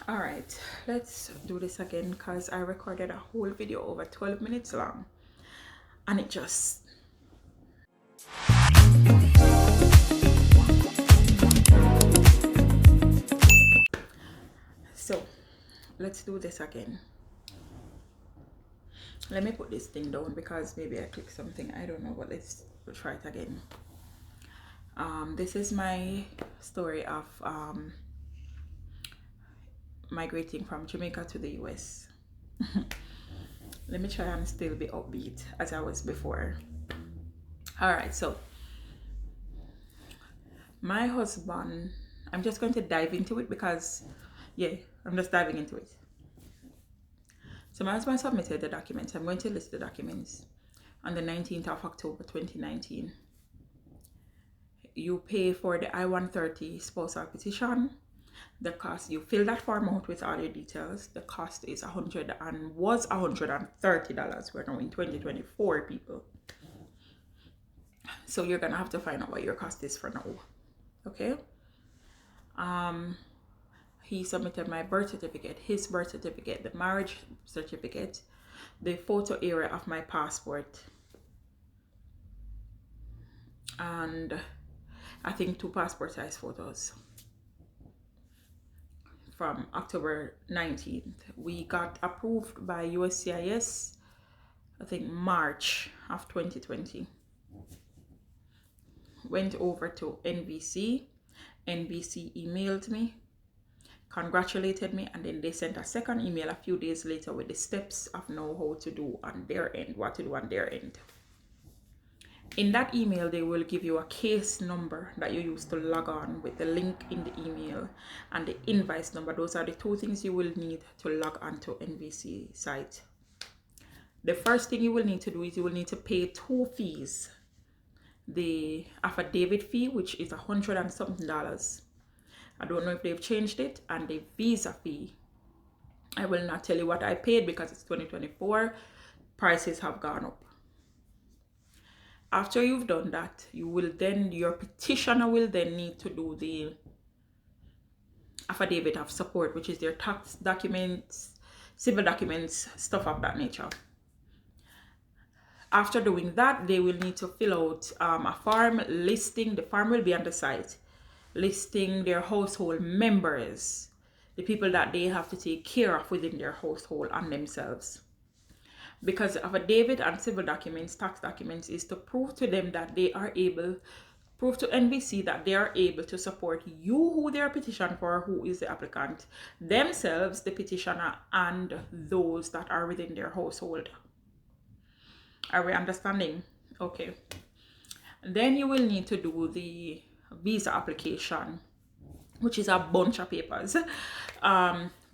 All right, let's do this again because I recorded a whole video over 12 minutes long and it just so let's do this again. Let me put this thing down because maybe I clicked something, I don't know, but let's try it again. This is my story of migrating from Jamaica to the US. Let me try and still be upbeat as I was before. All right, so my husband, I'm just going to dive into it because I'm just diving into it. So my husband submitted the documents. I'm going to list the documents on the 19th of October 2019. You pay for the I-130 spousal petition. The cost, you fill that form out with all your details. The cost is $130. We're now in 2024, people. So you're gonna have to find out what your cost is for now. Okay. He submitted my birth certificate, his birth certificate, the marriage certificate, the photo area of my passport, and I think 2 passport size photos from October 19th. We got approved by USCIS, I think March of 2020. Went over to NBC. NBC emailed me, congratulated me, and then they sent a second email a few days later with the steps of know how to do on their end, what to do on their end. In that email, they will give you a case number that you use to log on with the link in the email and the invoice number. Those are the 2 things you will need to log on to NBC site. The first thing you will need to do is you will need to pay 2 fees. The affidavit fee, which is $100 and something. I don't know if they've changed it, and the visa fee. I will not tell you what I paid because it's 2024. Prices have gone up. After you've done that, your petitioner will then need to do the affidavit of support, which is their tax documents, civil documents, stuff of that nature. After doing that, they will need to fill out a form listing, the form will be on the site, listing their household members, the people that they have to take care of within their household and themselves. Because affidavit and civil documents, tax documents, is to prove to them that they are able, prove to NBC that they are able to support you, who they are petitioning for, who is the applicant, themselves, the petitioner, and those that are within their household. Are we understanding? Okay. Then you will need to do the visa application, which is a bunch of papers,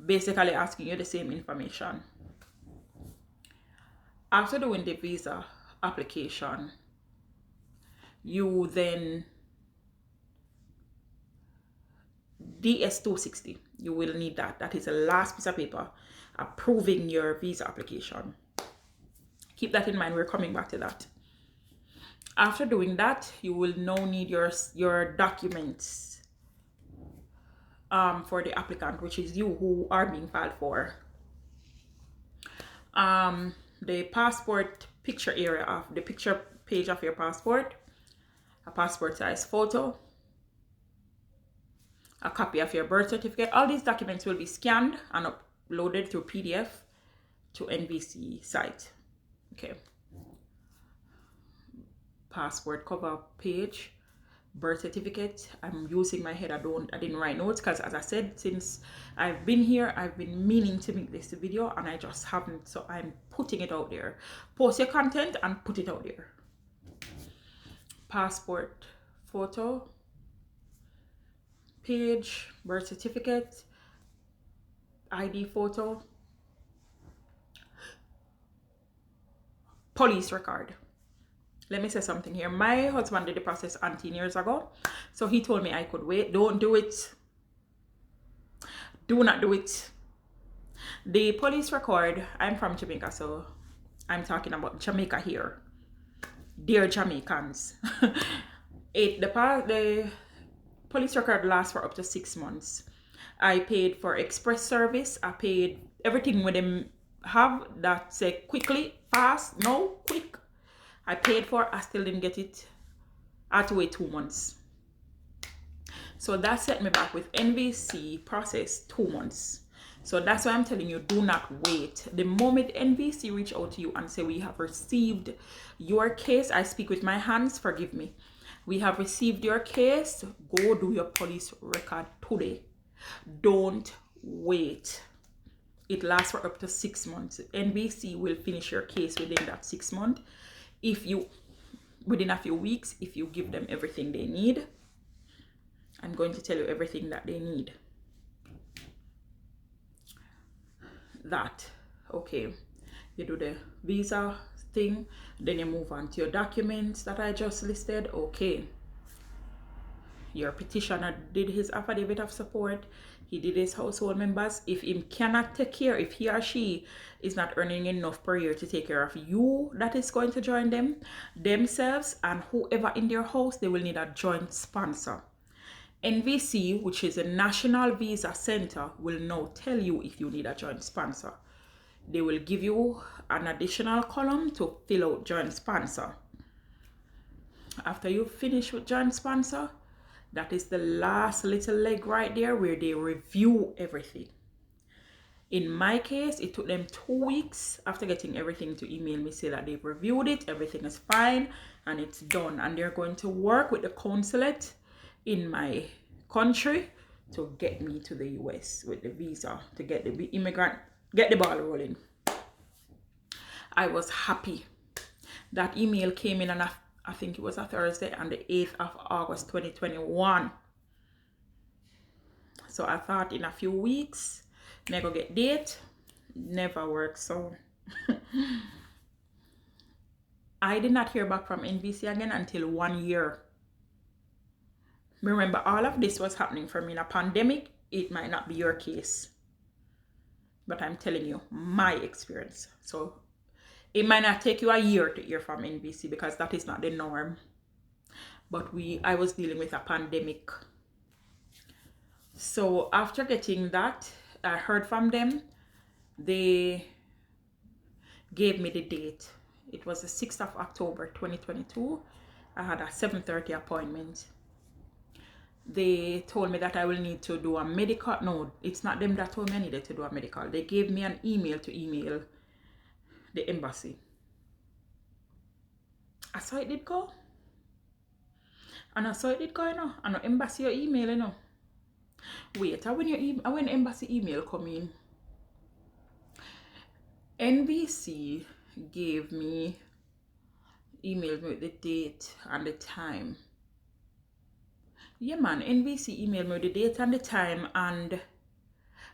basically asking you the same information. After doing the visa application, you then DS-260, you will need that. That is the last piece of paper approving your visa application. Keep that in mind, we're coming back to that. After doing that, you will now need your documents for the applicant, which is you who are being filed for. The passport picture area of the picture page of your passport, a passport size photo, a copy of your birth certificate. All these documents will be scanned and uploaded through PDF to NBC site. Okay. Passport cover page, birth certificate. I'm using my head. I didn't write notes because, as I said, since I've been here, I've been meaning to make this video and I just haven't, so I'm putting it out there. Post your content and put it out there. Passport photo page, birth certificate, ID photo, police record. Let me say something here. My husband did the process 18 years ago, so he told me I could wait. Don't do it. Do not do it. The police record, I'm from Jamaica, so I'm talking about Jamaica here. Dear Jamaicans. The police record lasts for up to 6 months. I paid for express service. I paid everything with them have that say quickly, fast, no, quick. I paid for, I still didn't get it. I had to wait 2 months. So that set me back with NVC process 2 months. So that's why I'm telling you, do not wait. The moment NVC reach out to you and say, we have received your case, I speak with my hands, forgive me. We have received your case, go do your police record today. Don't wait. It lasts for up to 6 months. NVC will finish your case within that 6 months. Within a few weeks, if you give them everything they need. I'm going to tell you everything that they need. Okay, you do the visa thing, then you move on to your documents that I just listed. Okay, your petitioner did his affidavit of support, he did his household members. If he cannot take care, if he or she is not earning enough per year to take care of you that is going to join them, themselves and whoever in their house, they will need a joint sponsor. NVC, which is a National Visa Center, will now tell you if you need a joint sponsor. They will give you an additional column to fill out joint sponsor. After you finish with joint sponsor, that is the last little leg right there where they review everything. In my case, it took them 2 weeks after getting everything to email me, say that they've reviewed it, everything is fine, and it's done. And they're going to work with the consulate in my country to get me to the US with the visa, to get the immigrant, get the ball rolling. I was happy. That email came in on I think it was a Thursday, on the 8th of August 2021. So I thought in a few weeks, never get date, never works. So I did not hear back from NVC again until 1 year. Remember, all of this was happening for me in a pandemic. It might not be your case, but I'm telling you my experience. So it might not take you a year to hear from NVC because that is not the norm. But I was dealing with a pandemic. So after getting that, I heard from them. They gave me the date. It was the 6th of October 2022. I had a 7:30 appointment. They told me that I will need to do a medical. No, it's not them that told me I needed to do a medical. They gave me an email to email the embassy. I saw it did go. And I saw it did go, you know. And the embassy your email, you know. Wait, when the embassy email come in, NVC emailed me with the date and the time. Yeah, man, NVC emailed me with the date and the time, and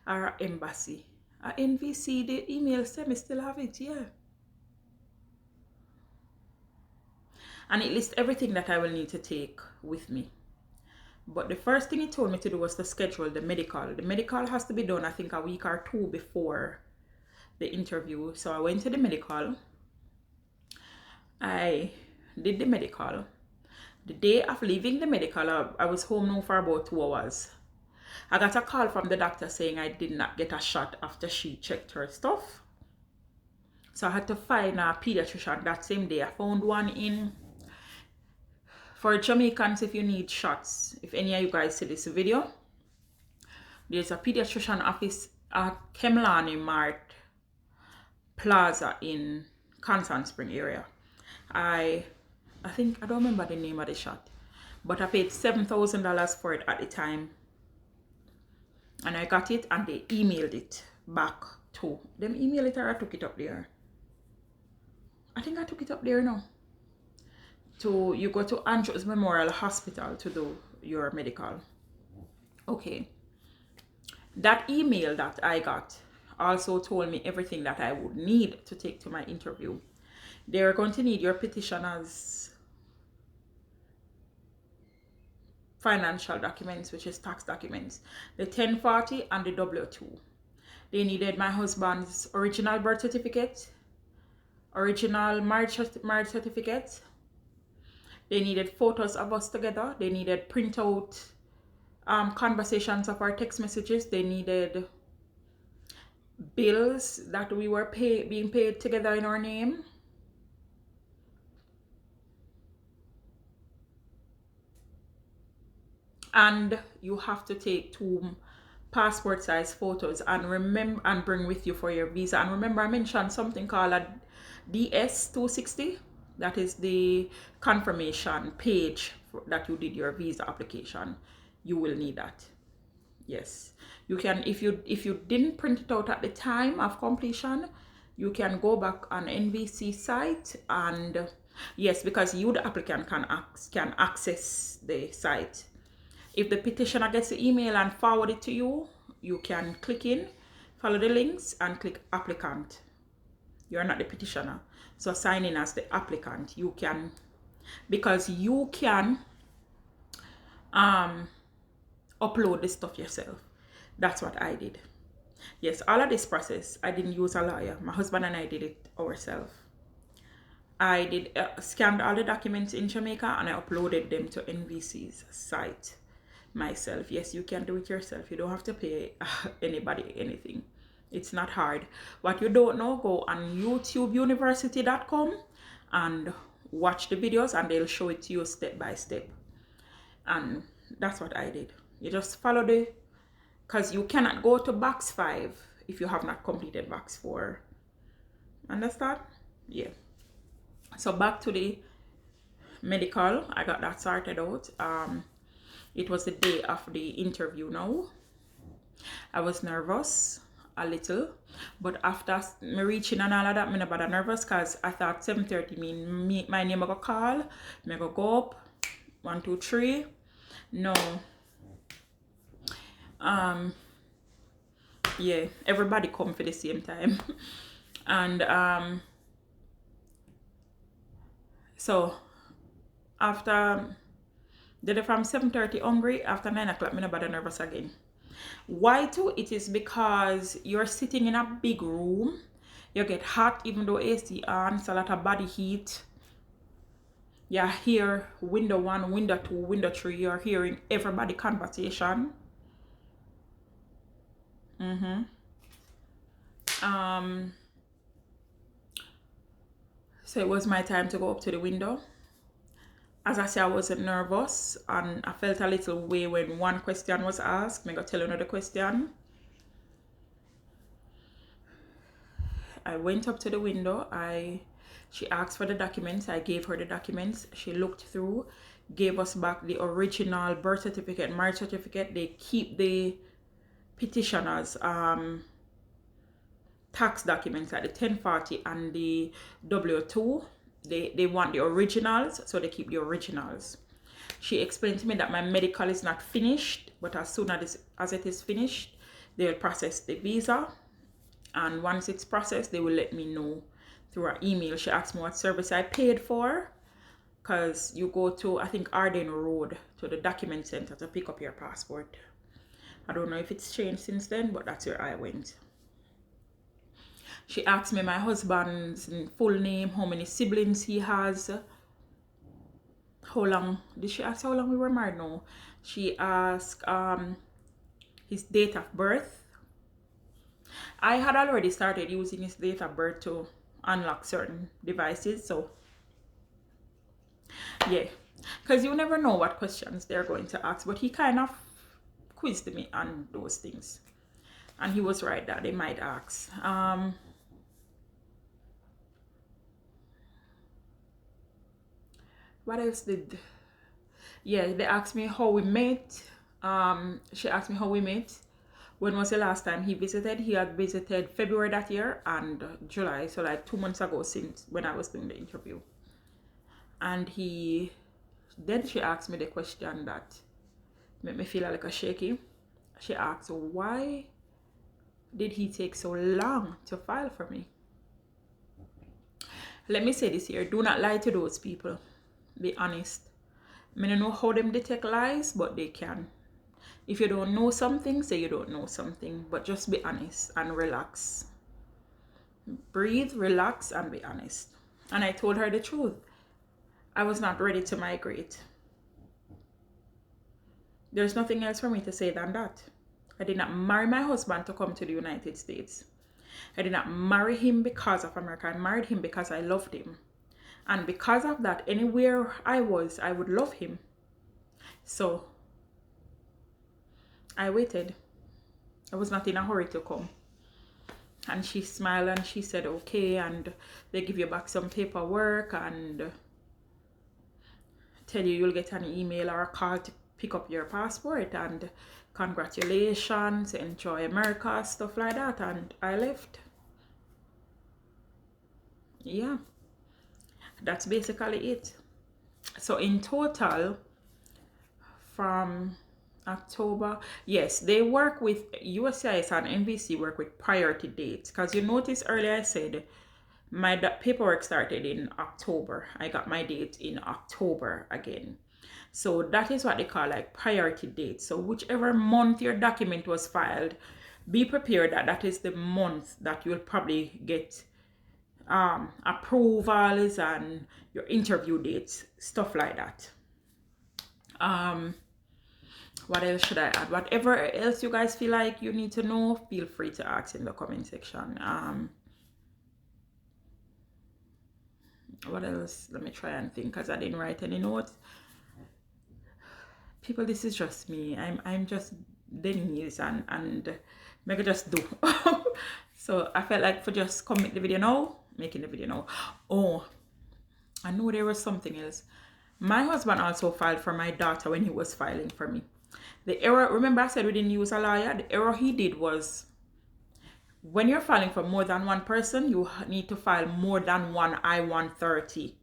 our embassy. Our NVC, the email said me still have it, yeah. And it lists everything that I will need to take with me. But the first thing it told me to do was to schedule the medical. The medical has to be done, I think, a week or 2 before the interview. So I went to the medical. I did the medical. The day of leaving the medical, I was home now for about 2 hours. I got a call from the doctor saying I did not get a shot after she checked her stuff. So I had to find a pediatrician that same day. I found one in... For Jamaicans, if you need shots, if any of you guys see this video, there's a pediatrician office at Kemlani Mart Plaza in Constant Spring area. I think, I don't remember the name of the shot, but I paid $7,000 for it at the time. And I got it and they emailed it back to them. Email it or I took it up there. I think I took it up there now. You go to Andrews Memorial Hospital to do your medical. Okay. That email that I got also told me everything that I would need to take to my interview. They're going to need your petitioner's financial documents, which is tax documents, the 1040 and the W2. They needed my husband's original birth certificate, original marriage certificate. They needed photos of us together. They needed printout conversations of our text messages. They needed bills that we were being paid together in our name. And you have to take 2 passport size photos and remember and bring with you for your visa. And remember, I mentioned something called a DS-260. That is the confirmation page that you did your visa application. You will need that. Yes, you can, if you didn't print it out at the time of completion, you can go back on NVC site, and yes, because you, the applicant, can access the site. If the petitioner gets the email and forward it to you, you can click in, follow the links, and click applicant. You're not the petitioner, so sign in as the applicant. You can, because you can upload the stuff yourself. That's what I did. Yes, all of this process, I didn't use a lawyer. My husband and I did it ourselves. I did scanned all the documents in Jamaica and I uploaded them to NVC's site myself. Yes, you can do it yourself. You don't have to pay anybody anything. It's not hard. What you don't know, go on YouTubeuniversity.com and watch the videos and they'll show it to you step by step. And that's what I did. You just follow the, because you cannot go to box 5 if you have not completed box 4. Understand? Yeah. So back to the medical, I got that sorted out. It was the day of the interview now. I was nervous a little, but after me reaching and all of that, I'm not bad nervous because I thought 7:30 mean my name I go call, I go up, 1, 2, 3. No. Yeah, everybody come for the same time. And so after did it from 7:30 hungry, after 9 o'clock I'm not bad nervous again. Why too? It is because you're sitting in a big room, you get hot even though AC on, it's a lot of body heat. You hear window 1, window 2, window 3, you're hearing everybody conversation. So it was my time to go up to the window. As I said, I wasn't nervous and I felt a little way when one question was asked. I'm going to tell you another question. I went up to the window. She asked for the documents. I gave her the documents. She looked through, gave us back the original birth certificate, marriage certificate. They keep the petitioners tax documents like the 1040 and the W2. They want the originals, so they keep the originals. She explained to me that my medical is not finished, but as soon as it is finished, they will process the visa. And once it's processed, they will let me know through her email. She asked me what service I paid for, because you go to, I think, Arden Road to the document center to pick up your passport. I don't know if it's changed since then, but that's where I went. She asked me my husband's full name, how many siblings he has, how long, did she ask how long we were married? No. She asked his date of birth. I had already started using his date of birth to unlock certain devices, so yeah, because you never know what questions they're going to ask, but he kind of quizzed me on those things, and he was right that they might ask. What else did, yeah, they asked me how we met. She asked me how we met. When was the last time he visited? He had visited February that year and July, so like 2 months ago since when I was doing the interview. And then she asked me the question that made me feel like a shaky. She asked, why did he take so long to file for me? Let me say this here, do not lie to those people. Be honest. I don't know how them detect lies, but they can. If you don't know something, say you don't know something, but just be honest and relax. Breathe, relax, and be honest. And I told her the truth. I was not ready to migrate. There's nothing else for me to say than that. I did not marry my husband to come to the United States. I did not marry him because of America. I married him because I loved him. And because of that, anywhere I was, I would love him. So I waited. I was not in a hurry to come. And she smiled and she said, okay. And they give you back some paperwork and tell you you'll get an email or a call to pick up your passport. And congratulations, enjoy America, stuff like that. And I left. Yeah, that's basically it. So in total, from October, yes, they work with USCIS and NBC work with priority dates, because you notice earlier I said my paperwork started in October. I got my date in October again. So that is what they call like priority date. So whichever month your document was filed, be prepared that that is the month that you'll probably get approvals and your interview dates, stuff like that. What else should I add? Whatever else you guys feel like you need to know, feel free to ask in the comment section. What else? Let me try and think, because I didn't write any notes. People, this is just me. I'm just Denise and make it just do. So I felt like for just come make the video now, making the video now. Oh, I know there was something else. My husband also filed for my daughter when he was filing for me. The error, remember I said we didn't use a lawyer? The error he did was, when you're filing for more than one person, you need to file more than one I-130.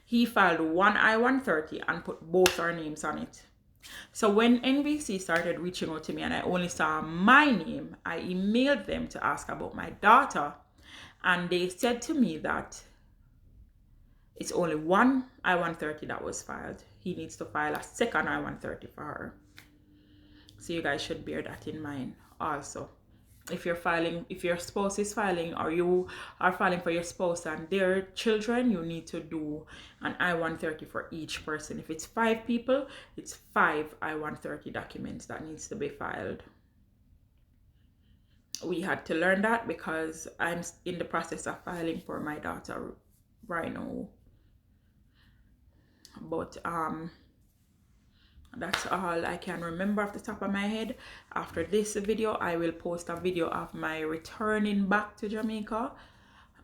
He filed one I-130 and put both our names on it. So when NBC started reaching out to me and I only saw my name, I emailed them to ask about my daughter. And they said to me that it's only one I-130 that was filed. He needs to file a second I-130 for her. So you guys should bear that in mind also. If you're filing, if your spouse is filing or you are filing for your spouse and their children, you need to do an I-130 for each person. If it's 5 people, it's 5 I-130 documents that needs to be filed. We had to learn that because I'm in the process of filing for my daughter right now. But that's all I can remember off the top of my head. After this video, I will post a video of my returning back to Jamaica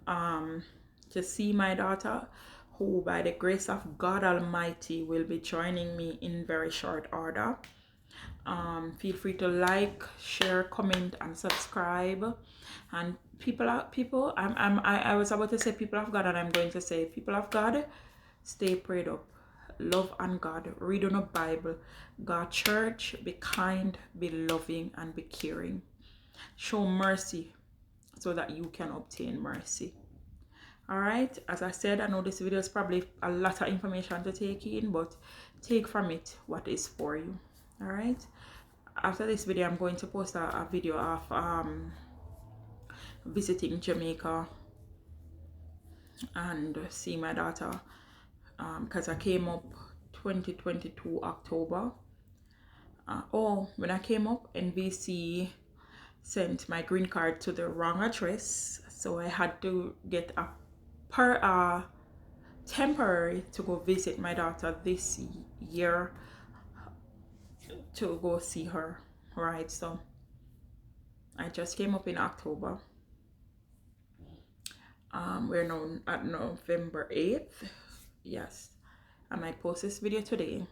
to see my daughter, who by the grace of God Almighty will be joining me in very short order. Feel free to like, share, comment, and subscribe. And I was about to say people of God, and I'm going to say people of God, stay prayed up. Love on God, read on the Bible, God church, be kind, be loving, and be caring. Show mercy so that you can obtain mercy. All right, as I said, I know this video is probably a lot of information to take in, but take from it what is for you. All right, after this video, I'm going to post a video of visiting Jamaica and see my daughter, because I came up 2022 October. When I came up, NBC sent my green card to the wrong address, so I had to get a temporary to go visit my daughter this year to go see her. Right, so I just came up in October. We're now at November 8th. Yes, I might post this video today.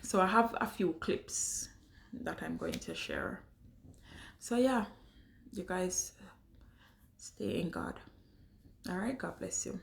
So I have a few clips that I'm going to share. So yeah, you guys stay in God. All right, God bless you.